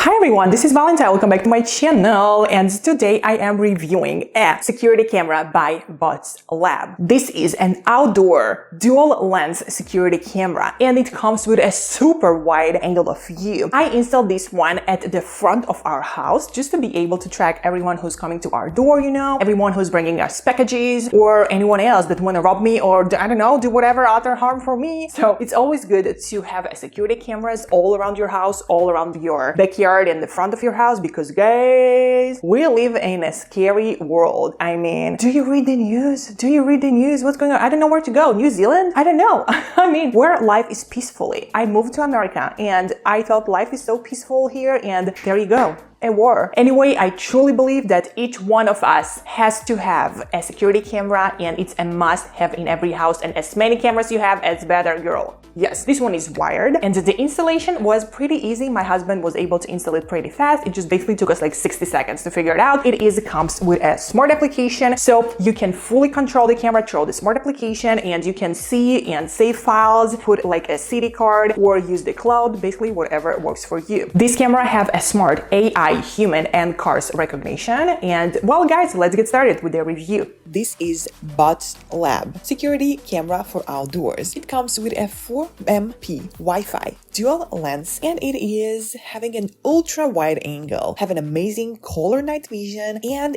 Hi everyone, this is Valentine. Welcome back to my channel, and today I am reviewing a security camera by Botslab. This is an outdoor dual lens security camera and it comes with a super wide angle of view. I installed this one at the front of our house just to be able to track everyone who's coming to our door, everyone who's bringing us packages or anyone else that want to rob me or I don't know, do whatever other harm for me. So it's always good to have a security cameras all around your house, all around your backyard and the front of your house, because guys, we live in a scary world. I mean, do you read the news? What's going on? I don't know where to go. New Zealand? I don't know. I mean, where life is peacefully. I moved to America and I thought life is so peaceful here, and there you go. A war. Anyway, I truly believe that each one of us has to have a security camera, and it's a must have in every house, and as many cameras you have, as better, girl. Yes, this one is wired and the installation was pretty easy. My husband was able to install it pretty fast. It just basically took us like 60 seconds to figure it out. It comes with a smart application, so you can fully control the camera through the smart application, and you can see and save files, put like a CD card or use the cloud, basically whatever works for you. This camera have a smart AI human and cars recognition. And well guys, let's get started with the review. This is Botslab security camera for outdoors. It comes with a 4MP Wi-Fi dual lens, and it is having an ultra wide angle, have an amazing color night vision, and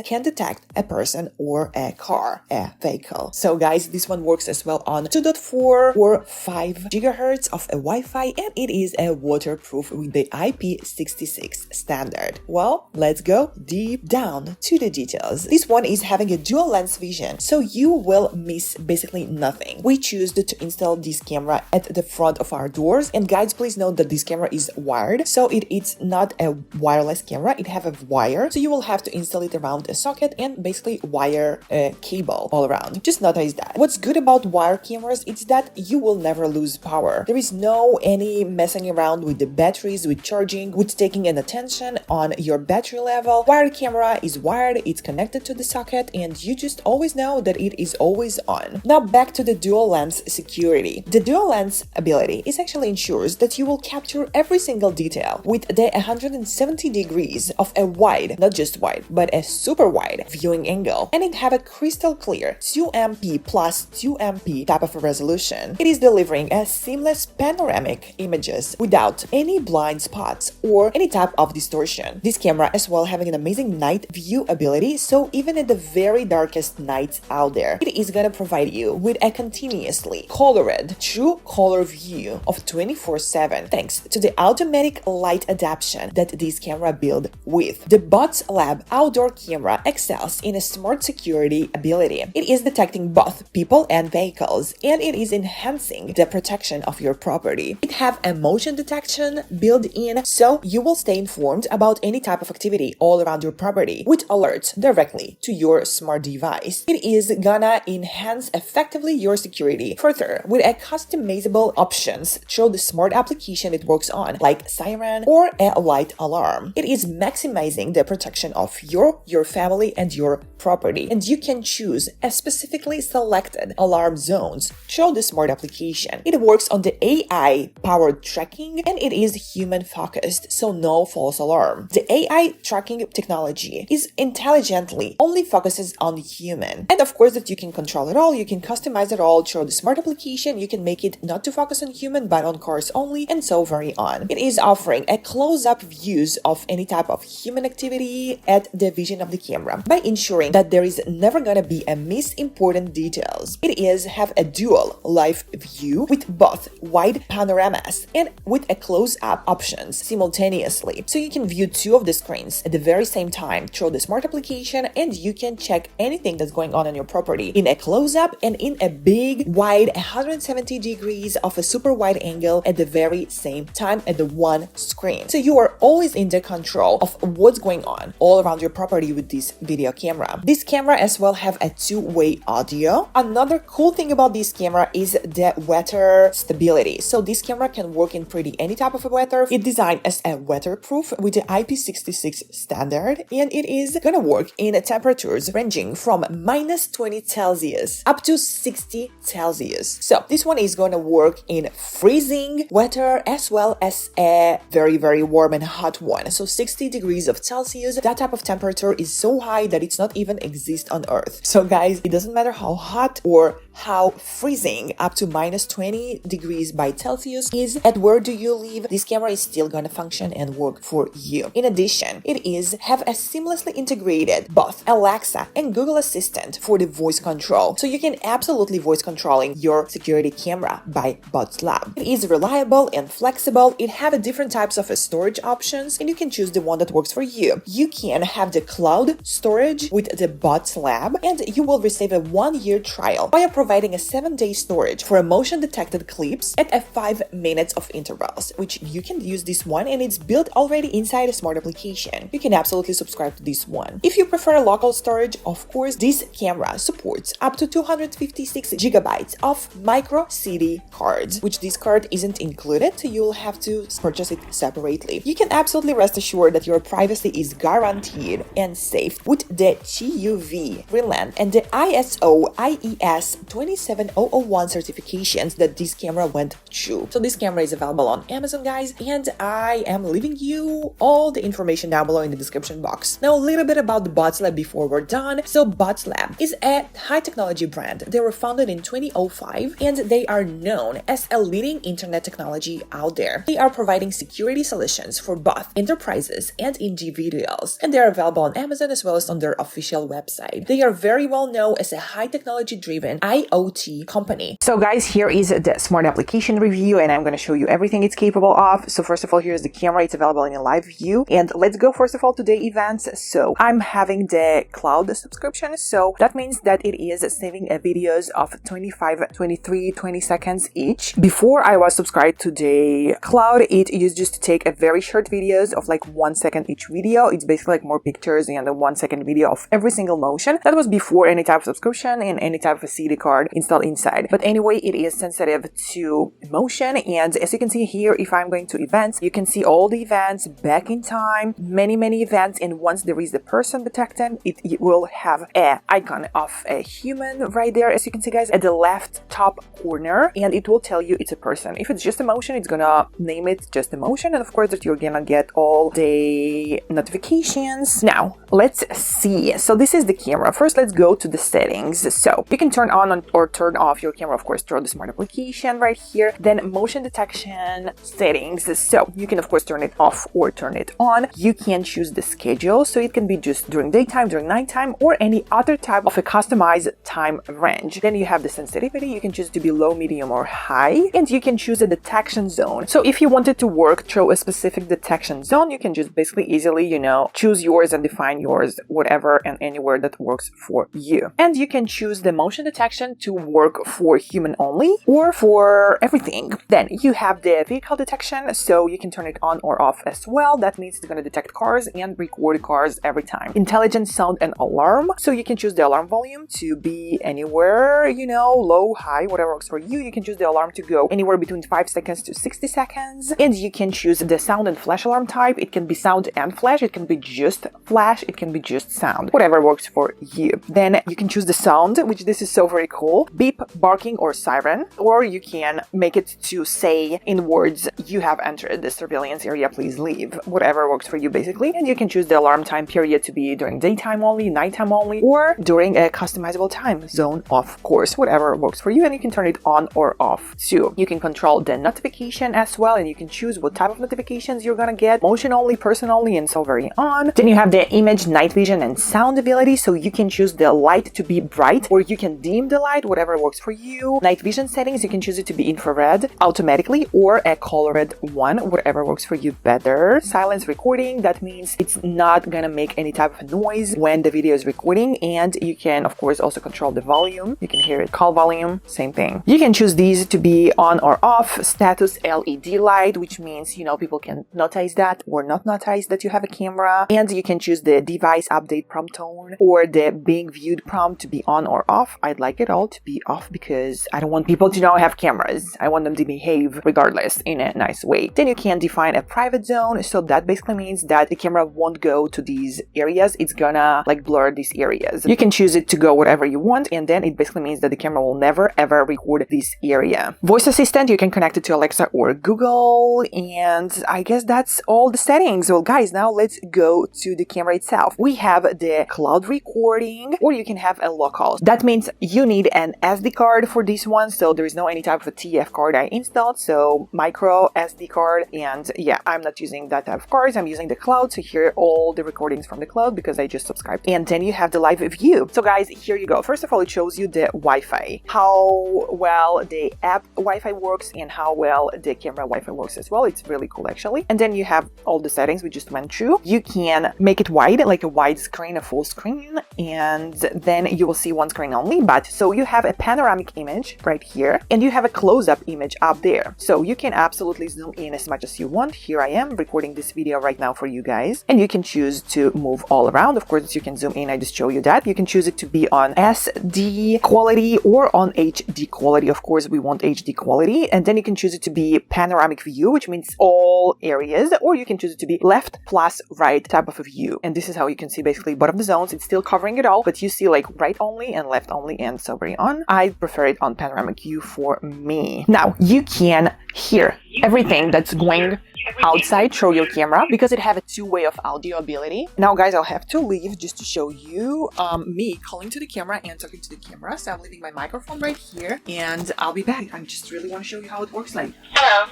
can detect a person or a car, a vehicle. So guys, this one works as well on 2.4 or 5 gigahertz of a Wi-Fi, and it is a waterproof with the IP66 standard. Well, let's go deep down to the details. This one is having a dual lens vision, so you will miss basically nothing. We choose to install this camera at the front of our doors, and guys, please note that this camera is wired, so it's not a wireless camera. It have a wire, so you will have to install it around a socket and basically wire a cable all around. Just notice that. What's good about wire cameras is that you will never lose power. There is no any messing around with the batteries, with charging, with taking an attention on your battery level. Wired camera is wired, it's connected to the socket, and you just always know that it is always on. Now back to the dual lens security. The dual lens ability is actually ensures that you will capture every single detail with the 170 degrees of a wide, not just wide, but a super wide viewing angle, and it have a crystal clear 2MP plus 2MP type of a resolution. It is delivering a seamless panoramic images without any blind spots or any type of distortion. This camera as well having an amazing night view ability, so even in the very darkest nights out there, it is gonna provide you with a continuously colored true color view of 24/7 thanks to the automatic light adaptation that this camera built with. The Botslab outdoor camera excels in a smart security ability. It is detecting both people and vehicles, and it is enhancing the protection of your property. It have a motion detection built in, so you will stay informed about any type of activity all around your property with alerts directly to your smart device. It is gonna enhance effectively your security further with a customizable options through the smart application it works on, like siren or a light alarm. It is maximizing the protection of your family and your property, and you can choose a specifically selected alarm zones through the smart application. It works on the AI powered tracking, and it is human focused, so no false alarm. The AI tracking technology is intelligently only focuses on human, and of course that you can control it all, you can customize it all through the smart application. You can make it not to focus on human but on cars only, and so very on. It is offering a close-up views of any type of human activity at the vision of the camera by ensuring that there is never gonna be a miss important details. It is have a dual live view with both wide panoramas and with a close-up options simultaneously, so you can view two of the screens at the very same time through the smart application, and you can check anything that's going on your property in a close-up and in a big wide 170 degrees of a super wide angle at the very same time at the one screen, so you are always in the control of what's going on all around your property with this video camera. This camera as well have a two-way audio. Another cool thing about this camera is the weather stability, so this camera can work in pretty any type of weather. It's designed as a weatherproof with the IP66 standard, and it is gonna work in temperatures ranging from -20 Celsius up to 60 Celsius. So this one is gonna work in freezing cooling, weather, as well as a very, very warm and hot one. So 60 degrees of Celsius, that type of temperature is so high that it's not even exist on Earth. So guys, it doesn't matter how hot or how freezing up to minus 20 degrees by Celsius is, at where do you live, this camera is still gonna function and work for you. In addition, it have a seamlessly integrated both Alexa and Google Assistant for the voice control. So you can absolutely voice controlling your security camera by Botslab. It is reliable and flexible. It have different types of storage options, and you can choose the one that works for you. You can have the cloud storage with the Botslab, and you will receive a 1-year trial by providing a 7-day storage for motion detected clips at a 5 minutes of intervals, which you can use this one, and it's built already inside a smart application. You can absolutely subscribe to this one. If you prefer local storage, of course, this camera supports up to 256 gigabytes of micro SD cards, which this card isn't included, so you'll have to purchase it separately. You can absolutely rest assured that your privacy is guaranteed and safe with the TUV, RLAN, and the ISO IES 27001 certifications that this camera went through. So this camera is available on Amazon, guys, and I am leaving you all the information down below in the description box. Now a little bit about the Botslab before we're done. So Botslab is a high technology brand. They were founded in 2005 and they are known as a leading internet technology out there. They are providing security solutions for both enterprises and individuals, and they are available on Amazon as well as on their official website. They are very well known as a high technology driven IoT company. So guys, here is the smart application review, and I'm going to show you everything it's capable of. So first of all, here's the camera. It's available in a live view, and let's go first of all to the events. So I'm having the cloud subscription, so that means that it is saving videos of 25, 23, 20 seconds each. Before I was subscribed to the cloud, it used just to take a very short videos of like 1 second each video. It's basically like more pictures and a 1 second video of every single motion. That was before any type of subscription and any type of CD card installed inside. But anyway, it is sensitive to motion, and as you can see here, if I'm going to events, you can see all the events back in time, many events, and once there is a person detected, it will have an icon of a human right there, as you can see, guys, at the left top corner, and it will tell you it's a person. If it's just a motion, it's gonna name it just a motion, and of course that you're gonna get all the notifications. Now let's see. So this is the camera. First, let's go to the settings. So you can turn on or turn off your camera, of course, through the smart application right here. Then motion detection settings. So you can of course turn it off or turn it on. You can choose the schedule, so it can be just during daytime, during nighttime, or any other type of a customized time range. Then you have the sensitivity. You can choose to be low, medium, or high, and you can choose a detection zone. So if you wanted to work through a specific detection zone, you can just basically easily, choose yours and define yours, whatever and anywhere that works for you. And you can choose the motion detection to work for human only or for everything. Then you have the vehicle detection, so you can turn it on or off as well. That means it's going to detect cars and record cars every time. Intelligent sound and alarm, so you can choose the alarm volume to be anywhere, low, high, whatever works for you. You can choose the alarm to go anywhere between 5 seconds to 60 seconds, and you can choose the sound and flash alarm type. It can be sound and flash, it can be just flash, it can be just sound, whatever works for you. Then you can choose the sound, which this is so very cool: beep, barking, or siren, or you can make it to say in words, "You have entered the surveillance area, please leave," whatever works for you basically. And you can choose the alarm time period to be during daytime only, nighttime only, or during a customizable time zone, of course, whatever works for you. And you can turn it on or off too. You can control the notification as well, and you can choose what type of notifications you're gonna get: motion only, person only, and so very on. Then you have the image, night vision, and sound ability, so you can choose the light to be bright, or you can dim the light, whatever works for you. Night vision settings, you can choose it to be infrared automatically or a colored one, whatever works for you better. Silence recording, that means it's not gonna make any type of noise when the video is recording. And you can of course also control the volume. You can hear it. Call volume, same thing. You can choose these to be on or off. Status LED light, which means people can notice that or not notice that you have a camera. And you can choose the device update prompt tone or the being viewed prompt to be on or off. I'd like it all to be off because I don't want people to know I have cameras. I want them to behave regardless in a nice way. Then you can define a private zone. So that basically means that the camera won't go to these areas. It's gonna like blur these areas. You can choose it to go whatever you want, and then it basically means that the camera will never ever record this area. Voice assistant, you can connect it to Alexa or Google, and I guess that's all the settings. Well guys, now let's go to the camera itself. We have the cloud recording, or you can have a local. That means you need an SD card for this one, so there is no any type of a TF card I installed, so micro SD card, and yeah, I'm not using that type of cards. I'm using the cloud to hear all the recordings from the cloud because I just subscribed. And then you have the live view. So guys, here you go. First of all, it shows you the Wi-Fi, how well the app Wi-Fi works and how well the camera Wi-Fi works as well. It's really cool actually. And then you have all the settings we just went through. You can make it wide, like a wide screen, a full screen, and then you will see one screen only. But so you have a panoramic image right here, and you have a close-up image up there. So you can absolutely zoom in as much as you want. Here I am recording this video right now for you guys, and you can choose to move all around. Of course, you can zoom in. I just show you that. You can choose it to be on SD quality or on HD quality. Of course, we want HD quality. And then you can choose it to be panoramic view, which means all areas, or you can choose it to be left plus right type of a view. And this is how you can see basically both of the zones. It's still covering it all, but you see like right only and left only and so very on. I prefer it on panoramic view for me. Now you can hear everything that's going outside through your camera because it have a two-way of audio ability. Now guys, I'll have to leave just to show you me calling to the camera and talking to the camera. So I'm leaving my microphone right here and I'll be back. I just really want to show you how it works like. Hello.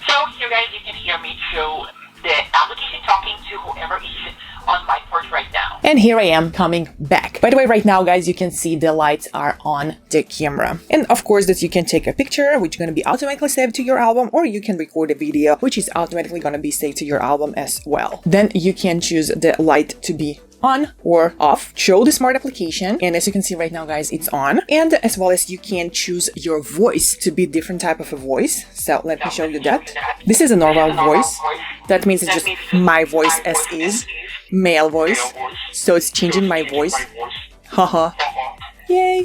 So here guys, you can hear me through the application talking to whoever is on my port right now. And here I am coming back. By the way, right now, guys, you can see the lights are on the camera. And of course that you can take a picture, which is going to be automatically saved to your album, or you can record a video, which is automatically going to be saved to your album as well. Then you can choose the light to be on or off, show the smart application, and as you can see right now guys, it's on. And as well as you can choose your voice to be different type of a voice. So let me show you that. This is a normal voice. That means it's just my voice as is, male voice. So it's changing my voice. Haha. Yay.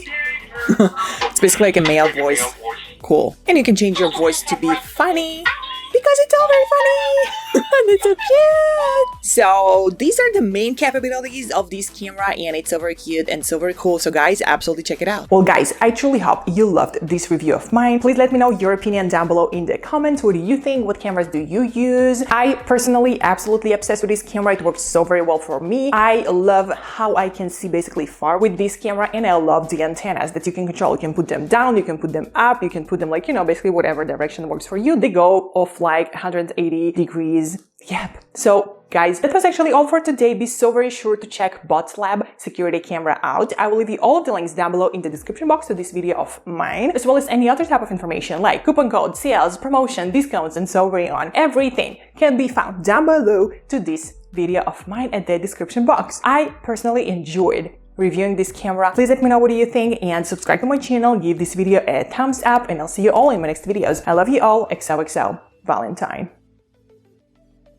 It's basically like a male voice. Cool. And you can change your voice to be funny, because it's all very funny and it's so cute. So these are the main capabilities of this camera, and it's so very cute and so very cool. So guys, absolutely check it out. Well guys, I truly hope you loved this review of mine. Please let me know your opinion down below in the comments. What do you think? What cameras do you use? I personally absolutely obsessed with this camera. It works so very well for me. I love how I can see basically far with this camera, and I love the antennas that you can control. You can put them down, you can put them up, you can put them like, you know, basically whatever direction works for you. They go off like 180 degrees. Yep. So guys, that was actually all for today. Be so very sure to check Botslab security camera out. I will leave you all of the links down below in the description box to this video of mine, as well as any other type of information like coupon code, sales, promotion, discounts, and so very on. Everything can be found down below to this video of mine at the description box. I personally enjoyed reviewing this camera. Please let me know what do you think, and subscribe to my channel, give this video a thumbs up, and I'll see you all in my next videos. I love you all. XOXO Valentine.